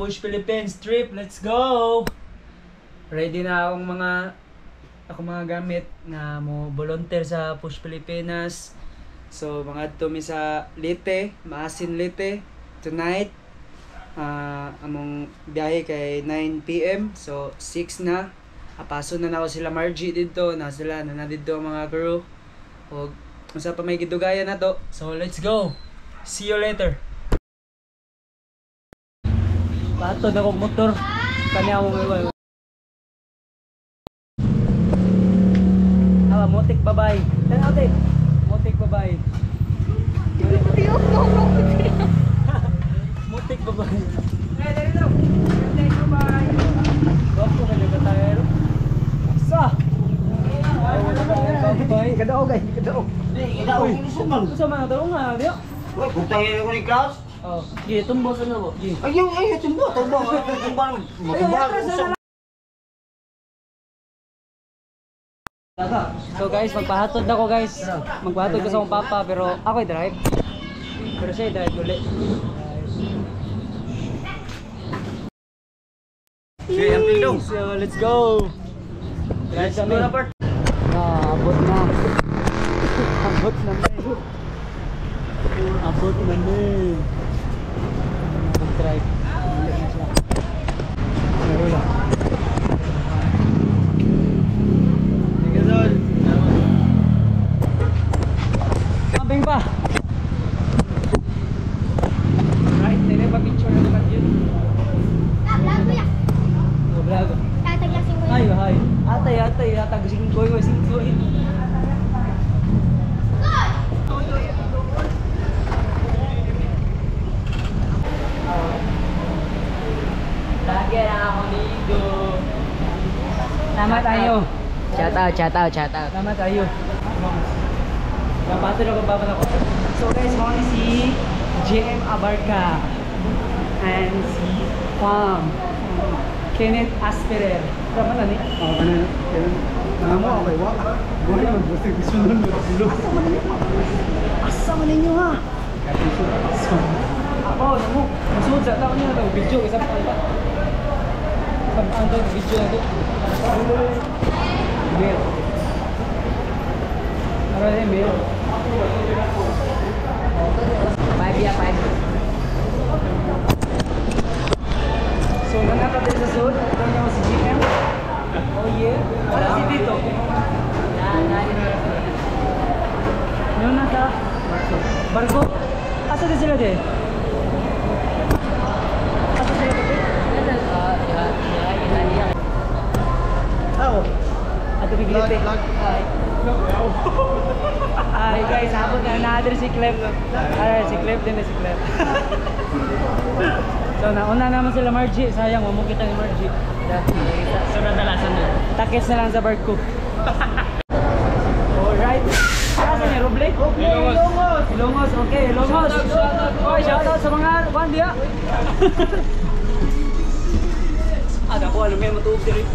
Push Philippines trip. Let's go! Ready na akong mga gamit na mo volunteer sa Push Pilipinas. So mga tumi sa Leyte, Maasin Leyte tonight. Among biyahe kay 9 PM. So 6 na. Apaso na ako sila Margie dito, na sila na dito mga crew. Og usa pa may gidugayan na to. So let's go. See you later. Bato na kong motor. Kanya akong iwan. Motik babay. Ate. Motik babay. Motik babay. Dali daw. Motik babay. Gopo ka daw tayo. Sa. Babay. Kadao guys, kadao. Kadao ini sumang. Sumang daw nga, dio. Wah, butang ini ko ni Klaus. Oh, gi tumbo sa nabo. Gi. Ayo tumbo. So guys, magpahatod ako guys. Magpahatod ko sa akong papa pero ako'y drive. Pero siya drive ulit. So let's go. Guys, kami. Abot na. Abot na men. Abot na men. Mag-drive. Ulit na siya. Narula. Kambing pa. Right, tele pa picture na naman yun. Vlog ya. Oh, vlog. Tataglasin mo. Ay, ay. Atay, singkoy. Lagi na ako dito. Tama tayo. Shout out. Tama tayo. Napato na bababa ako. So guys, ako ni si JM Abarca and si Pam Kenneth Asperer. Tama na ni? Oo, kanan. Namo ako kay Wa. Buhay man gusto sunod mo silo. Asa man ninyo ha? Ako, namo. Masud sa taon niya daw video isa pa ba? Sampan daw video na to. Mail. Arale mail. 5 ya 5. So nanatapos sa sud, ito niya si GM. Oh yeah. Wala si dito. Ano na ta? Barko. Asa din sila de? Asa sila de? Oh. Ato bigilite. Hi guys, abot na nader si Clef. Ay, si Clef din si Clef. So nauna naman sila Margie, sayang mo kita ni Margie. So nadalasan na. Takis na lang sa barko. Alright. Asa ni Roble? Ilongos, okay, Ilongos. Oy, shout out sa mga kwan dia. Ada ko ano may matuog diri.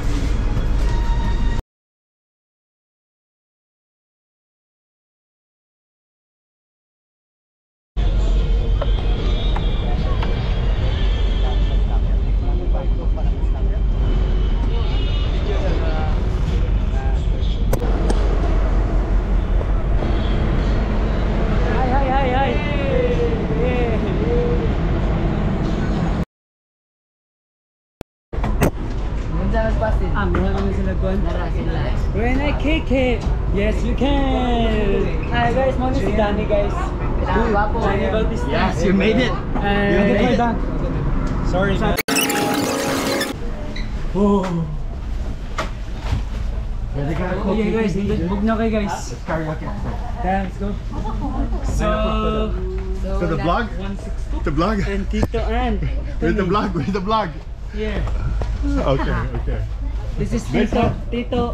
When I kick it, yes you can. Hi guys, mo si Danny guys. Danny Bautista. Yes, you made it. You made it. Sorry. Oh. Okay guys, bug na kayo guys. Karaoke. Let's go. So the vlog? The vlog? And Tito and Where's the vlog? Where's the vlog? Yeah. Okay. This is Tito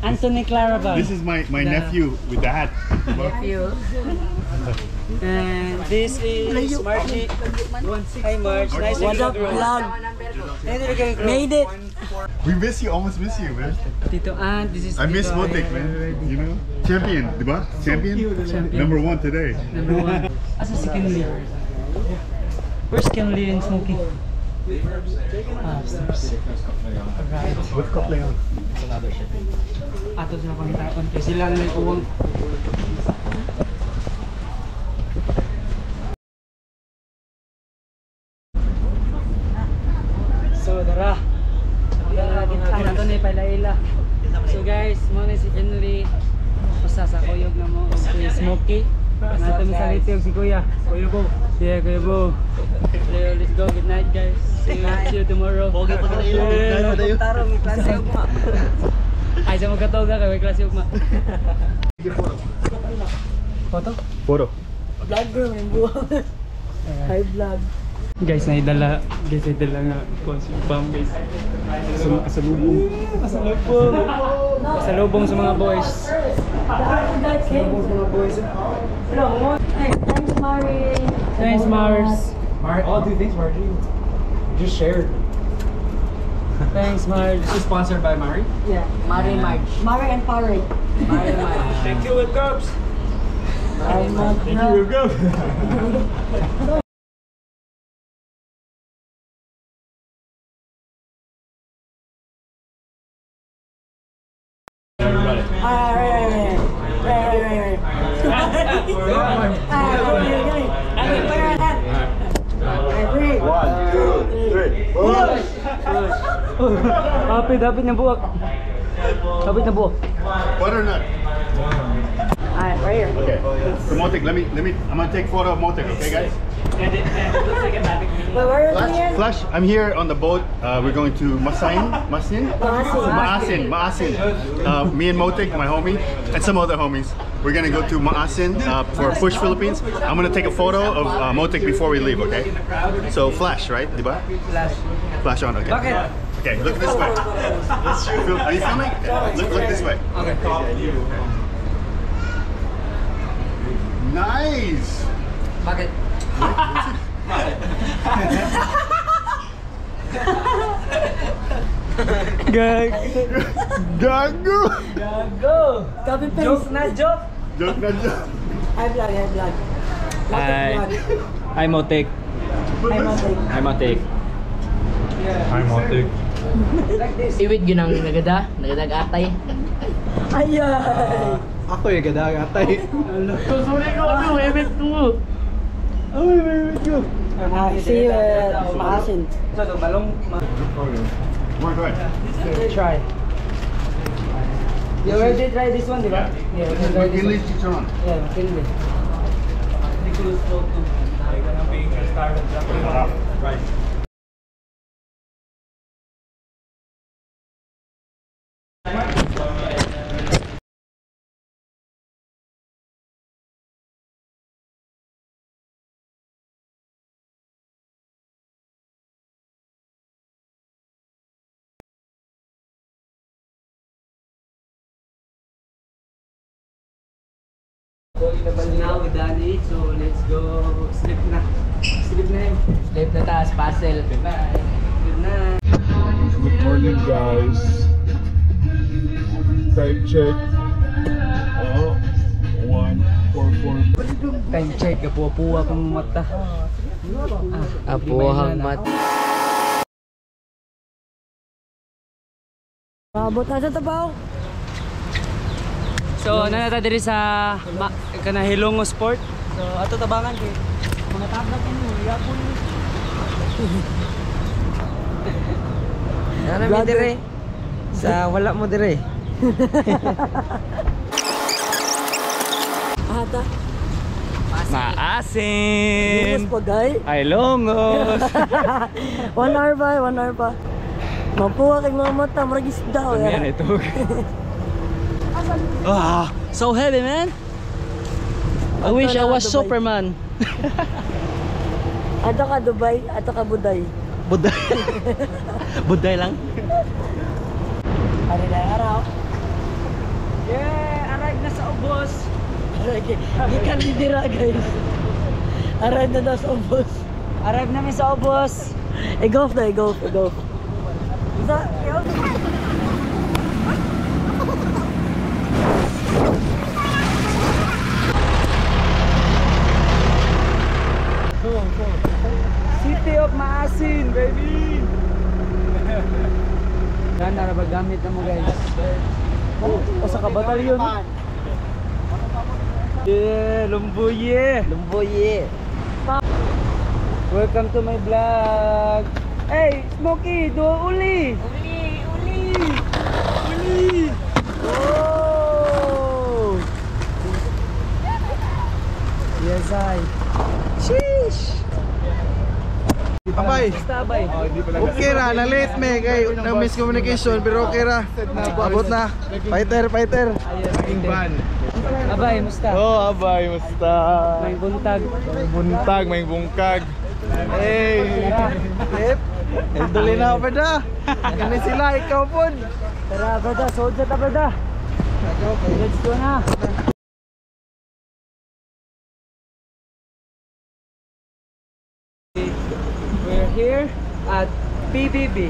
Anthony Clarabal. This is my nephew with the hat. Nephew. And this is Margie. Hi Marge, nice to meet you. Made it. We miss you, almost miss you, man. Tito Ant, this is I miss Tito Motek, man. You know? Champion, diba? Champion? Champion. Number 1 today. Number 1. Asa second league? Where's Kenley and Smokey? Upstairs. Alright. What's Coupling on? Ato sila pangitapan kay sila na may uwang. So tara. Ato na ipalaila. So guys, mo na si Kenley. Pasasakuyog na mo si Smokey. Nato mi sa litiyog si Kuya. Kuya Bo. Yeah, Kuya Bo. Let's go. Good night guys. See you tomorrow. Pogi pa na yun. Taro, may klase ugma. Ay, sa magkatoga kay may klase ugma. Photo? Photo. Vlogger, may buwang. Hi vlog. Guys, naidala nga pam guys. Pasalubong. Pasalubong sa mga boys. Pasalubong sa mga boys. Thanks, Mari. Thanks, Mars. Oh, dude, thanks, Margie. Just shared. Thanks, Mars. This is sponsored by Mari. Yeah, Mari March. Mari and Pari. Mari March. Thank you, with Cubs. Mari March. Thank you, with Cubs. Hapit na buwak. Hapit na buwak. Butternut. Alright, right here. Okay. So Motic, let me. I'm gonna take photo of Motic. Okay, guys. But where is he at? Flash. I'm here on the boat. We're going to Maasin. Me and Motic, my homie, and some other homies. We're gonna go to Maasin for Push Philippines. I'm gonna take a photo of Motic before we leave. Okay. So Flash, right? Diba? Flash on. Okay. Okay. Look this way. Are you filming? Okay. Look this way. Okay. Nice. Bakit? Gag. Gago. Gago. Copy paste. Joke na joke. Joke na joke. Hi vlog, hi vlog. Hi. Hi, Motic. Hi Motic. Hi, Motic. I'm Motic. Iwit yun ang nagadag atay. Ayay! Ako yung gadagatay. See you at Maasin. So, balong. Mark, go ahead. Try. You already tried this one, di ba? Yeah, we can try this one. English chicharron. Yeah, McKinley. Right. Now with Danny, so let's go sleep na. Sleep na yun. Sleep na taas, puzzle. Bye. Good night. Good morning, guys. Time check. 1:44. Time check, kapuwa-puwa kong mata. Apuhang mat. Abot na sa tabaw. So, nanata diri sa Kanahilongo Sport. So, ato tabangan kay mga tablet mo, yapon. Ano mi dire? Sa wala mo dire. Ata. Maasin! Lungos pa, guy. Ay, longos! 1 hour pa, 1 hour pa. Mapuha kay mga mata, maragis daw. Yan ito. Ah, so heavy, man. I wish I was Superman. Ato ka Dubai, ato ka Buday. Buday. Buday lang. Ano na araw? Yeah, arrive na sa ubos. Gikan dira guys. Aray na daw sa ubos. Arrive namin sa ubos. I-golf na, i-golf. Isa, Ganda na gamit na mo guys. O sa kabatalyon. Yeah, Lumbuye. Lumboye. Welcome to my vlog. Hey, Smokey, do uli. Uli. Oh. Yes, I. Sheesh. Abay, Basta bay. okay ra, na-late me kay na-miss communication pero okay ra. Abot na. Fighter. Abay, musta? Oh, abay, musta? May buntag. Buntag, may bungkag. Hey, lip. Dali na pa da. Kani sila ikaw pod. Tara, brada, soldier ta, brada. Let's go na. We're here at PBB.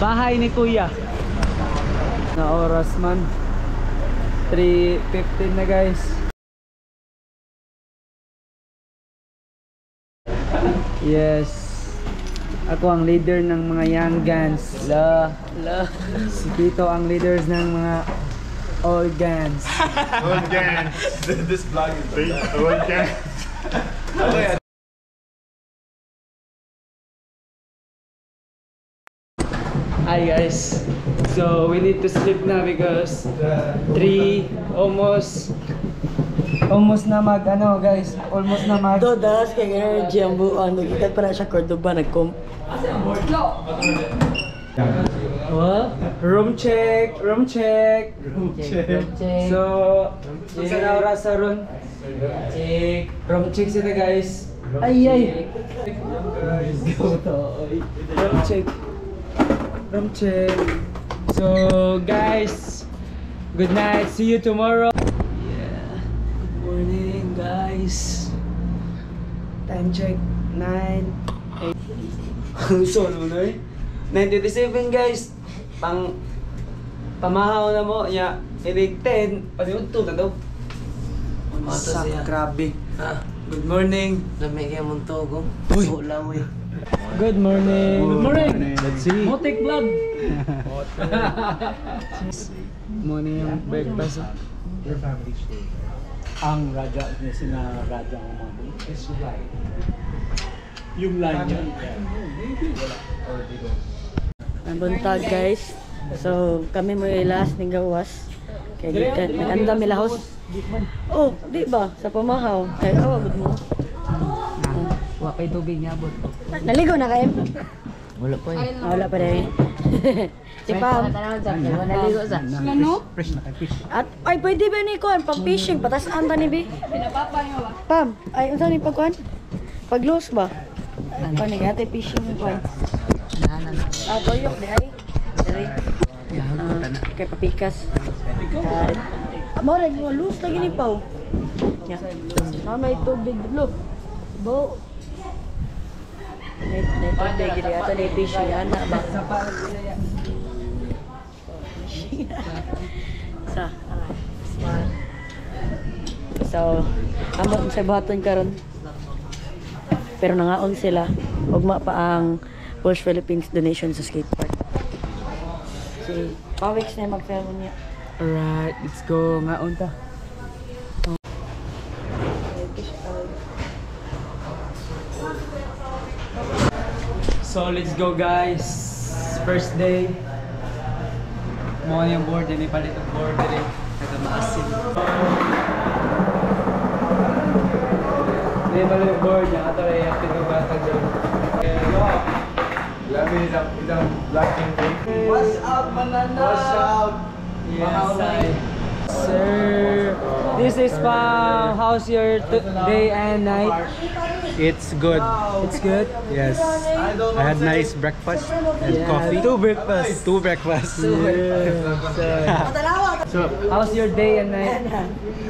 Bahay ni Kuya. Na oras man. 3:15 na guys. Yes. Ako ang leader ng mga young guns. La. Si Tito ang leaders ng mga old guns. Old gang. This vlog is Old gang. Hi guys. So we need to sleep na because 3 almost na mag ano guys. Almost na mag Do das kay energy ang buwan. Ikat para siya Cordoba nagkom. What? Room check. So, isa na oras sa room. Room check sila guys. Ay. Room check. So, guys, good night. See you tomorrow. Yeah. Good morning, guys. Time check 9. 8. So, ano na 9:27 guys. Pamahaw na mo. Ya, ilig 10. Paniunto na daw. Grabe. Good morning. Lamig kay mong togong. Wala mo. Good morning. Good morning. Let's see. Motek vlog. Morning yung breakfast. Your family stay. Ang raja niya sina raja ng mami is line. Yung line niya. Or they don't. Ang buntag guys. So kami mo ilas ning gawas. Kay gikan naganda mi lahos. Oh, di ba sa pamahaw. Kay awa gud mo. Wa kay tubig niya abot. Naligo na kayo? Wala pa eh. Wala pa rin. Si Pam. Naligo sa. Fresh na kay fish. At ay pwede ba ni kuan pang fishing patasan ta ni bi? Pam, ay unsa ni pagkuan? Pag-loose ba? Ano ni ate fishing kuan? Ah, toyok di ay. Dali. Kay papikas. Mo ra mo loose lagi ni Pau. Ya. May tubig look. Bo. May tubig gid ato ni fishing ana ba? So, amot sa buhaton karon. Pero nangaon sila. Ugma pa ang Push Philippines donation sa skate park. Si Pawix na mag-film niya. Alright, let's go. Ngaon ta. So let's go guys. First day. Mo yung board din ipalit ang board din. Kada maasin. Hindi palit ang board niya. Ato ay active ang batang doon. Grabe isang black and white. What's up, Manana? What's up? Yes, sir. This is Pam. How's your day and night? It's good. It's good. Yes. I had nice breakfast and coffee. Two breakfast. Two breakfasts. So, How's your day and night?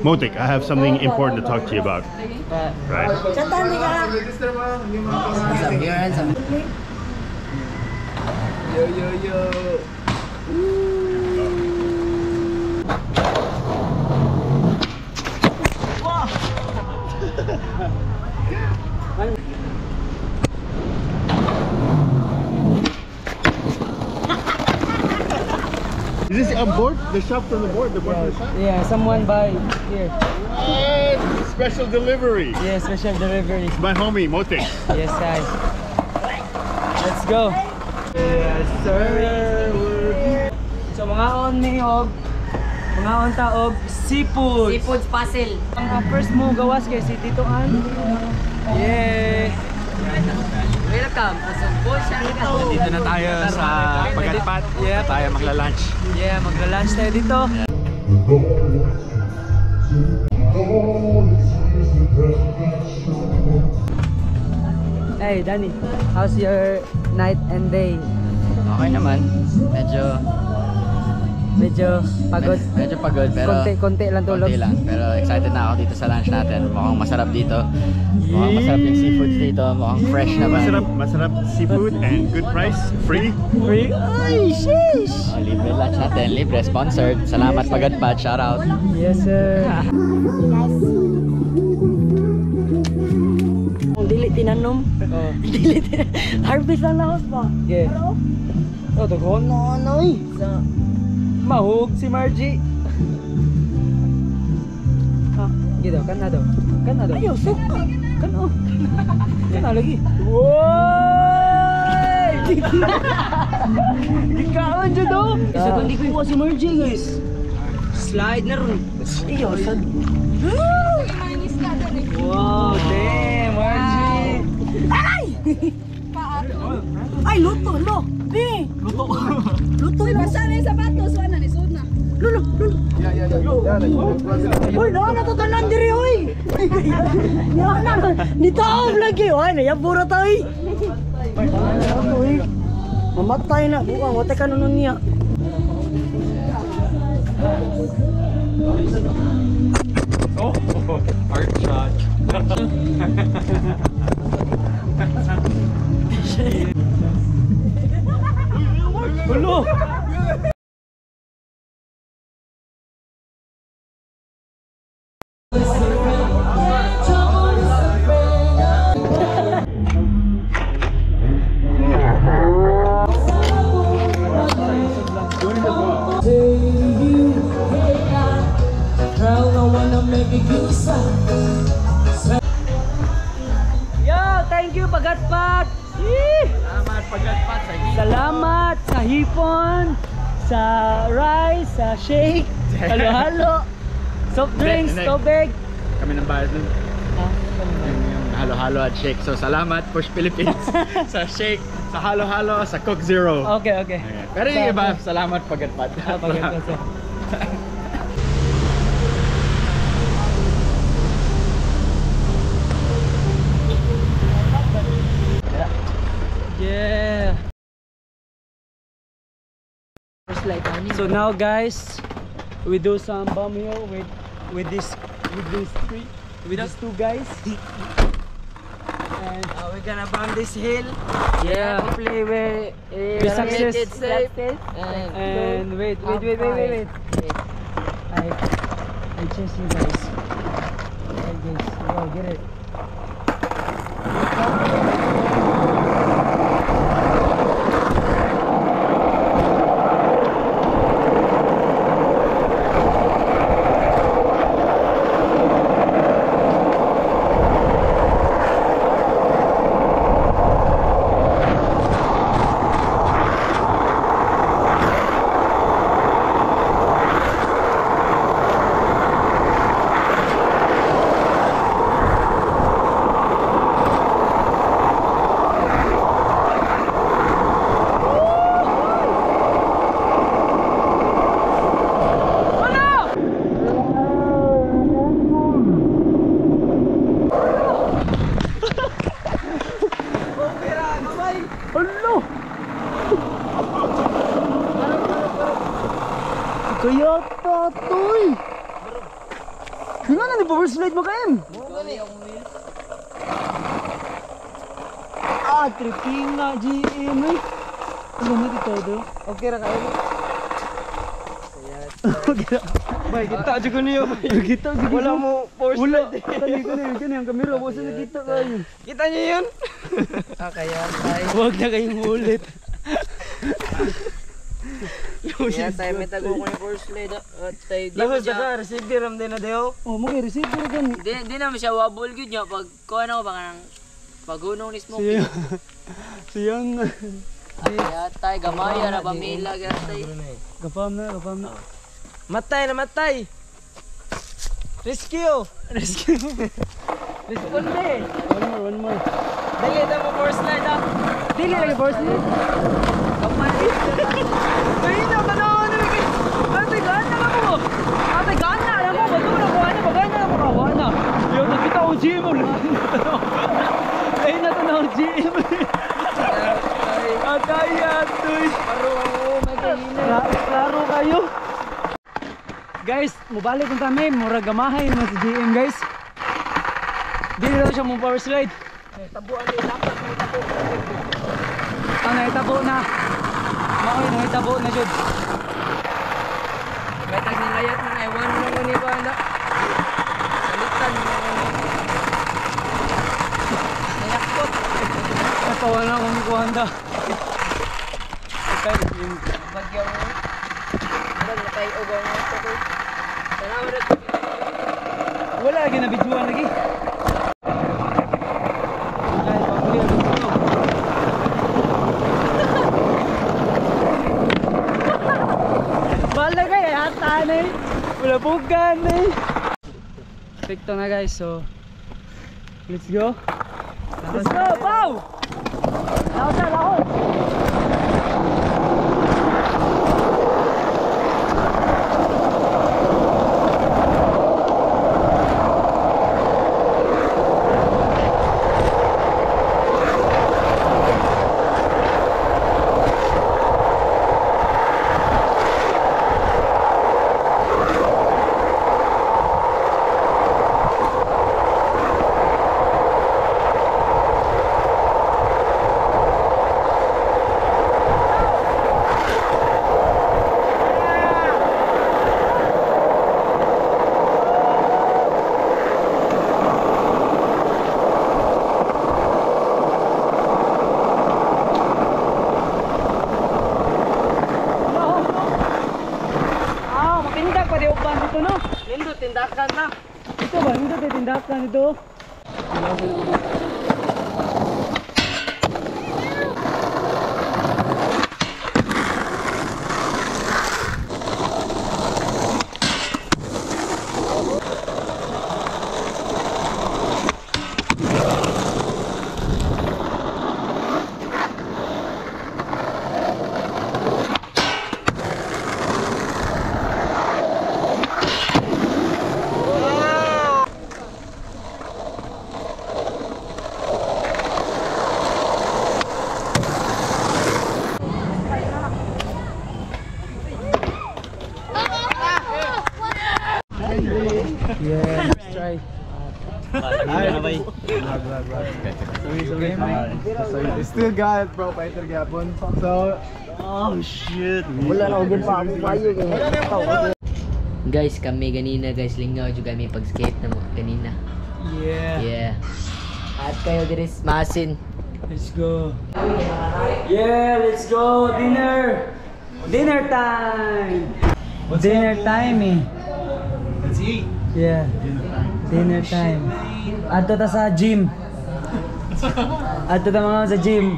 Motik, I have something important to talk to you about. Right. Chantan di ka. a board? The shop from the board? The board from the shop? Yeah, someone buy here. What? Special delivery. Yeah, special delivery. My homie, Motek. Yes, guys. Let's go. Yes, sir. So mga on ni og mga on taog seafood. Seafood puzzle. Ang first mo gawas kay si Tito Ann. Yeah. Welcome. Dito na tayo sa Pagatpat. Yeah, tayo magla-lunch. Yeah, magla-lunch tayo dito. Hey, Danny, how's your night and day? Okay naman. Medyo Medyo pagod. medyo pagod pero Konti lang tulog. konti lang. Pero excited na ako dito sa lunch natin. Mukhang masarap dito. Mukhang masarap yung seafoods dito. Mukhang fresh naman. Masarap seafood and good price. Free. Free? Ay, sheesh! Oh, libre lunch natin. Libre. Sponsored. Salamat Pagatpat. Shout out. Yes, sir. Dili tinanom. Oh, Dili harvest lang na ba? yeah. Oh, dogon na ano eh. Sa mahug si Margie. Ah, gitu kan na daw. Kan na daw. Ayaw, suka. Kan oh. Kan na lagi. Woy! Ikaon jud do. Isa kundi ko si Margie, guys. Slide na ron. Ayaw, sad. Wow, damn, Margie. Ay, luto, lo. Eh. Luto. Luto. Sana yung sapatos, wala ni Suna. Lulo, lulo. Uy, natatanan diri, uy. Nitaob lagi, uy. Nayabura tayo. Mamatay na. Bukan, wate ka nun niya. Oh, art shot. Ulo. Yo, thank you Pagatpat. Salamat Pagatpat sa Salamat sa hipon, sa rice, sa shake, halo-halo, soft drinks, Hindi. tubig. Kami ng bayad dun. Ah, Yung halo-halo at shake. So salamat Push Philippines sa shake, sa halo-halo, sa Coke Zero. okay, okay. Pero yung iba, salamat Pagatpat. Pagatpat sir. Yeah. So now guys, we do some bomb here with these two guys. And We're gonna bomb this hill. yeah, Hopefully we success. make it safe. And wait. I chase you guys. Alright guys, go get it. Hello! Kaya tatoy! Kaya na, di-power slide mo kaim! Ah, tripping nga, GM eh! Ano na dito do? Okay ra kayo? Okay ra. Bay, kita aja ko niyo. Kita aja. Wala mo power slide. Tali ko niyo, ganyan ang kamera, wasa na kita kayo. Kita niyo yun? Kaya, huwag na kayong ulit. Kaya tayo may tago ko yung first slide. At tayo di Lahos na ka, receiver ram din na dayo. Oh, mo kay receiver gan. Di naman siya wabol good niya. Pag kuha na ko baka nang pagunong ni Smokey. Siyang Kaya tayo gamaya na pamila. Kaya tayo. gapam na. Matay na matay. Rescue. Responde. One more. Dali na mo first slide ah. Dili lagi first slide. Ay na panahon na lagi. Ate gana na ko. Ate gana na ko. Bago na ko ano bagay na ko kawana. Yo nakita ko gym mo. Ay na to na gym. Atay atoy. Paro may kanina. Klaro kayo. Guys, mubalik kung kami, murag gamahay na si GM guys. Dili daw siya mong power slide. Tabuan din dapat may tabo. Naitabo na. Maoy, naitabo na jud. Betag ni layat na ewan mo nang ni ba na. Salitan mo nang nayakot. Natawa na akong kuhanda. Okay, yung Bagyo mo. Ano na tayo ugaw mo ito ko. Tanaw na. wala lagi na videoan lagi. Ay, panguli ang video. Bala kay hatan eh. Wala bugan eh. Perfecto na guys, so let's go. Let's go, Pau! Lakot! Lindo tindakan na. Ito ba? Hindi tayo tindakan ito. Yeah, let's try. Still got it, bro. Fighter gapon. So, oh shit. Wala na ugin pa ako payo kay. Guys, kami ganina guys, lingaw juga kami pag-skate na mo ganina. Yeah. Yeah. At kayo diris masin. Let's go. Yeah, let's go. Dinner. Dinner time. Dinner time eh. Let's eat. Yeah. Dinner time. Adto ta sa gym. Adto ta mga sa gym.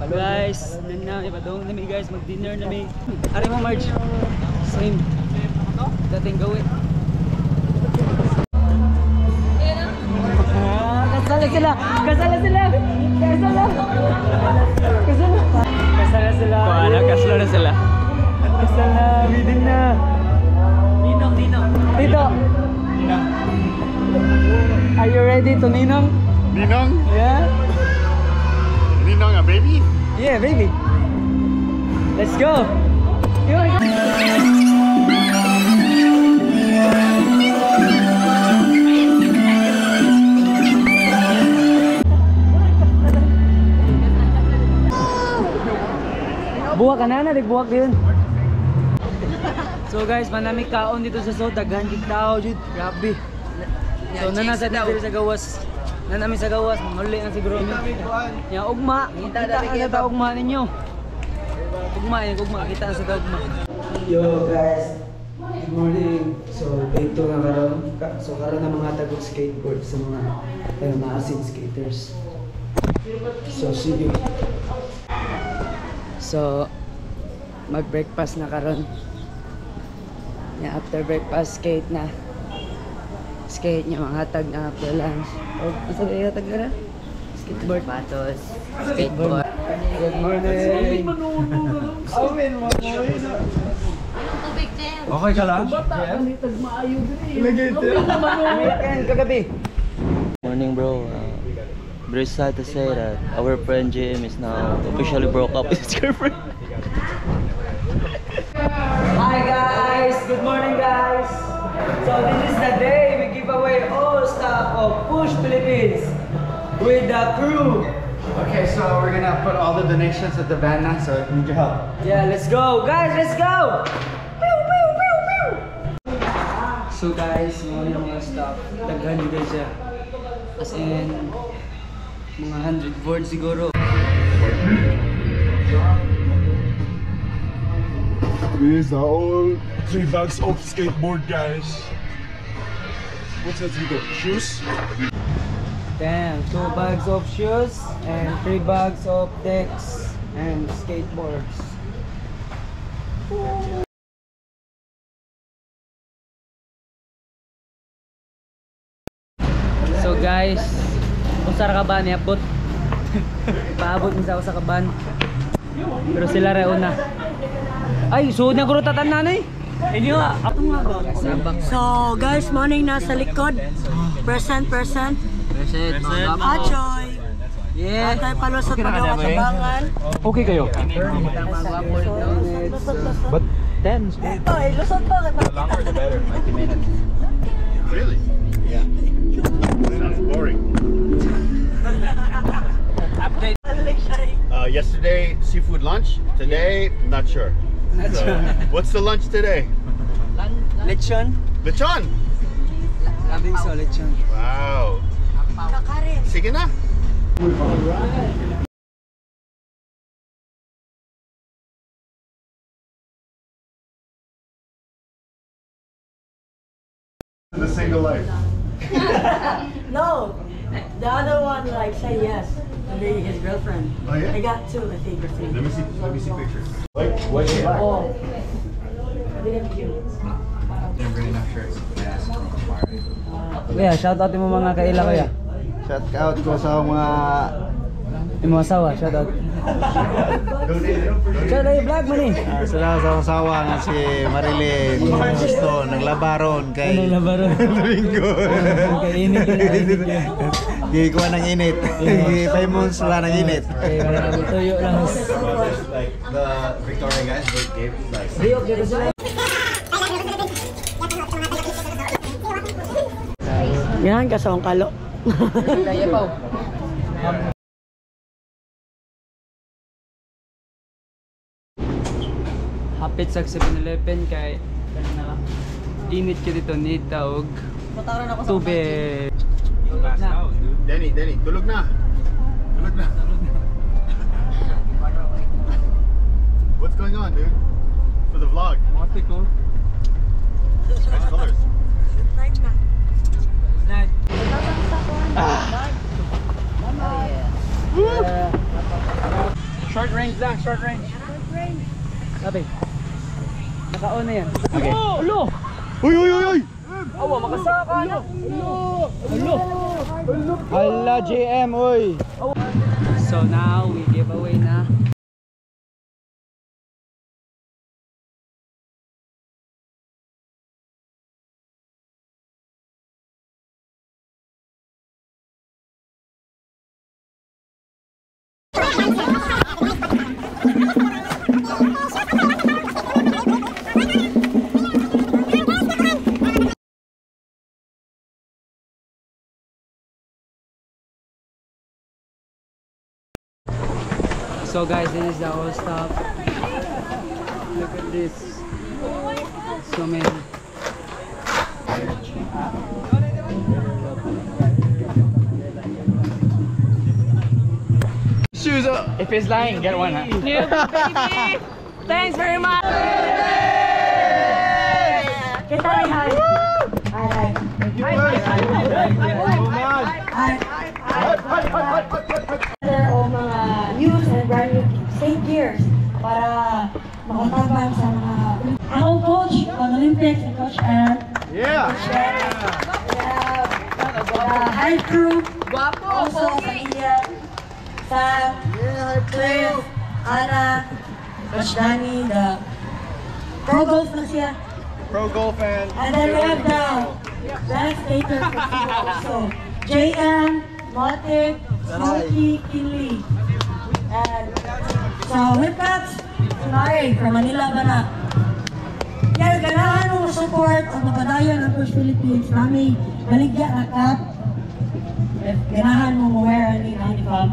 Guys, ipadong nami guys, mag-dinner nami. Ari mo Marge. Same. Dating gawin. Kasala sila. Kasala sila. Kasala. Kasala. Kasala sila. Paano kaslo na sila? Kasala. Bitin na. Ninong. Tito. Are you ready to ninong? Ninong? Yeah? Ninong a baby? Yeah, baby. Let's go. You wanna go? Nagbuwak ka na, nagbuwak din. So guys, manamig kaon dito sa South, daghan gid tao jud, grabe. So nasa dito sa gawas. Nanami sa gawas, muli na siguro. Ya ugma, kita na ta ugma ninyo. Ugma, kita na sa ugma. Yo guys, good morning. So dito na karon. So karon na mga tagog skateboard sa mga asin skaters. So see you. So mag-breakfast na karon. Yeah, after breakfast skate na. Skate niya mga tag na after lunch. O, isa ba yung tag na? Skateboard. Patos. Skateboard. Good morning. Awin mo mo yun. Okay ka lang? Kagabi. Morning, bro. Very sad to say that our friend Jim is now officially broke up with his girlfriend. Hi guys! Good morning guys! So this is the day we give away all stuff of Push Philippines with the crew. Okay, so we're gonna put all the donations at the van now, so I need your help. Yeah, let's go! Guys, let's go! So guys, mga mga stuff, daghan nyo guys siya. As in, mga 100 boards siguro. These are all 3 bags of skateboard, guys. What's that you got? Shoes? Damn, 2 bags of shoes and 3 bags of decks and skateboards. So guys, usara ka ba niabot? Paabot mo sa usa ka ban. Pero sila ra una. Ay, so naguro tatan nanay. Inyo ako nga ba? So guys, morning na sa likod. Present. Achoy. Yeah. Tayo palusot pa daw sa bangan. Okay kayo? But 10. Ay, lusot pa. Really? Yeah. Sounds boring. Yesterday, seafood lunch. Today, not sure. So, what's the lunch today? Lechon. Lechon! Labing so lechon. Wow. Kakarin. Sige na. The single life. No, the other one like say yes. And then his girlfriend. Oh, yeah? I got 2, I think, or 3. Let me see pictures. Like, what's your back? Oh. Didn't you? Kuya, shout out mo mga kaila kuya. Shout out ko sa mga Yung mga asawa, shout out. Shout out yung vlog man eh. sila sa asawa nga si Marilyn gusto naglabaron kay Labaro. Domingo. Kainit yun. Gikuha ng init. 5 months wala ng init. Okay, wala na tuyo lang. Like the Victoria guys, they gave like. Diok, dito sila. Yan ka sa kalo. Hapit sa 7-Eleven kay init ka dito ni taog tubig. Denny, tulog na. What's going on, dude? For the vlog. Nice colors. Short range lang, short range. Sabi. Naka-on na yan. Okay. Ulo! Uy! Awa, makasaka na. Ulo! Hala JM, uy! So now, we give away na. So guys, this is the whole stuff. Look at this. So many. Shoes up. If it's lying, get one, huh? Baby! Thanks very much! Kita rin, hi. Hi, o mga news and brand new St. Gears para makatabang sa mga akong coach on Olympics and Coach Ann. Yeah. High crew. Also sa Ian, Sam, Chris, Ana, Coach Danny, the pro golf na siya. Pro golf fan. And then we have the last skater also. JM, Motic, Smokey, Kinley. And so Whipcats, Sunari from Manila Bana. Kaya ganahan mo support ang mapadayon ng Push Philippines. Mami, baligya na cup. Ganahan mo wear ang uniform.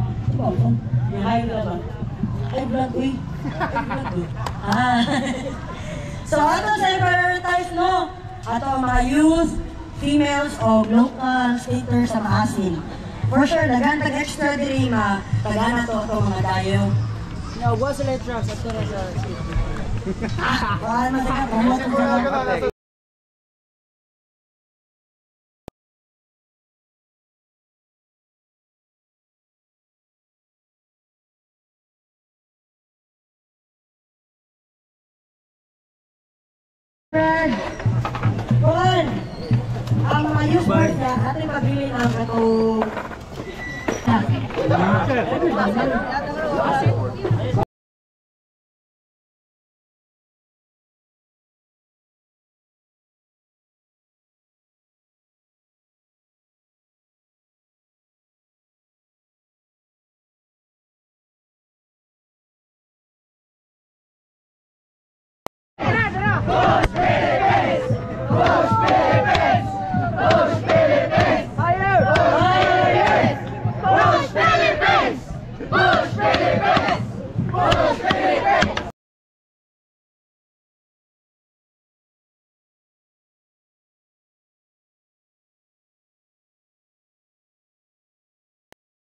May high na ba? Ay, vlog, uy. So ato sa prioritize no, ato ang mga youth, females o local skaters sa maasin. For sure, dagan tag-extra diri tagana to ato mga dayo. No, what's the trucks as soon as Wala man sa kamot sa Kuan, ang mga youth board na ating pabili ng katong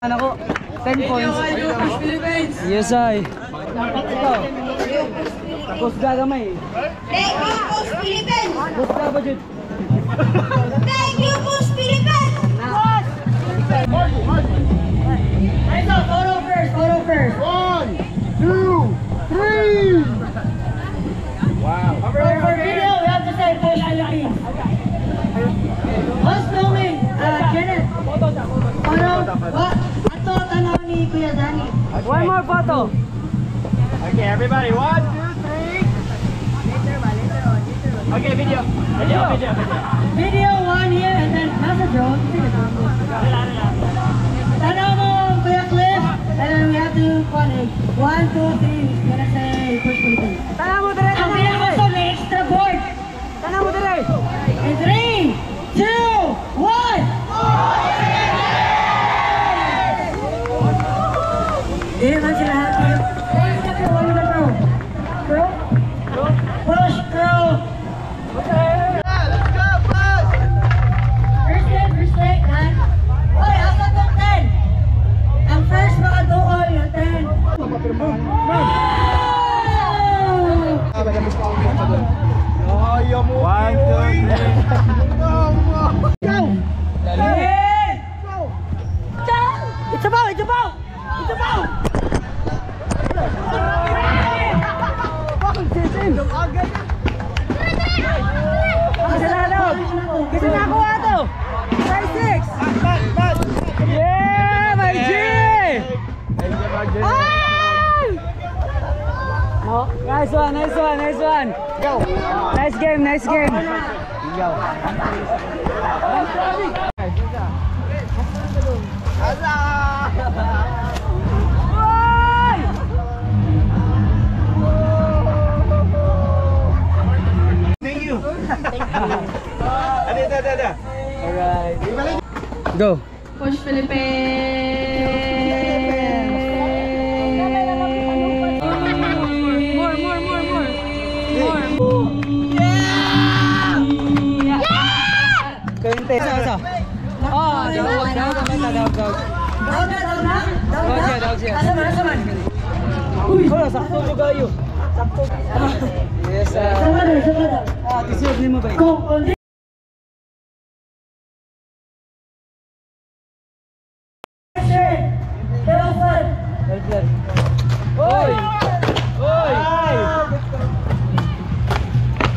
Ako, 10 points. Yes, I. Ito. Coast gagamay. Thank you, Coach Philippines! Coast ga budget. Thank you, Coach Philippines! Ito, photo first. 1, 2, 3. Wow. For video, we have to say Push Philippines. Who's filming? Kenneth. Photo? What? Ato, tanaw ni Kuya Danny. One more photo. Okay, everybody. 1, 2, 3. Okay, video. Video one here and then nasa drone. Tanaw mo, Kuya Cliff. And then we have to connect. 1, 2, 3. We're gonna say Push Philippines. Tanaw mo dire. Ang pinakaso may extra board. Tanaw mo dire. In 3, 2, 1. Hindi naman sila happy. Ano ba bro? Bro? Push, bro! Let's go, push. First leg, man. Oy, asa tong 10? Ang first makaduol yung 10. Ayaw mo. 1, 2, 3. Go! It's about! Kasi nakuha to. Try 6. Yeah, my G! Oh, nice one. Go. Nice game. Go. Alright. Go. Push Philippines! More! Ate, isa. Oh, dawag. Dawag siya. Asaman. Uy, sakto juga yun. Sakto. Yes, deserve ni mo ba? Oy!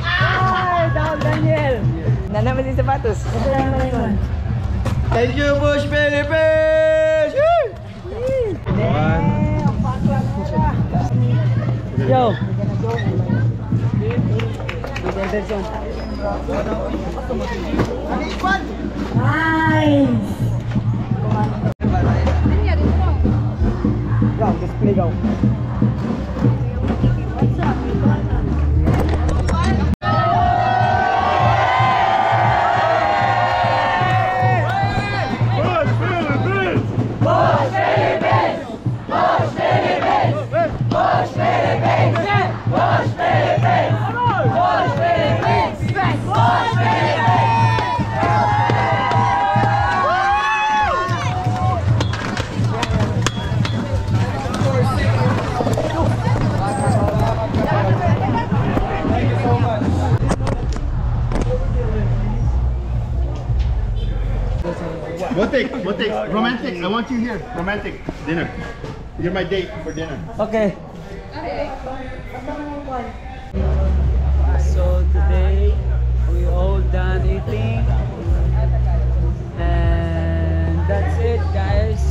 Ay, down Daniel. Nanaman si sapatos. Thank you, Push Philippines! Yo. Display go. Motik, romantic. I want you here. Romantic dinner. You're my date for dinner. Okay. So today we all done eating, and that's it, guys.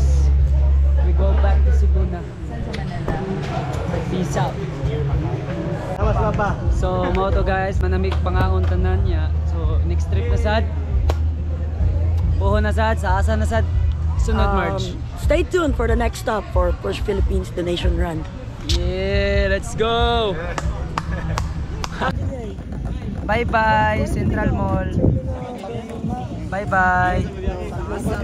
We go back to Cebu na. Peace out. So mo to guys, manamig pangaon tanan niya. So next trip na sad. Puho na sad, sa asa na sad. Sunod March. Stay tuned for the next stop for Push Philippines Donation Run. Yeah, let's go. Bye-bye Central Mall. Bye-bye.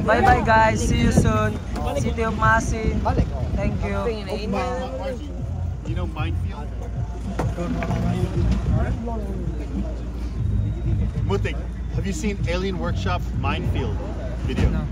Bye-bye guys. See you soon. City of Masin. Thank you. You know Minefield? Mutik, have you seen Alien Workshop Minefield video? No.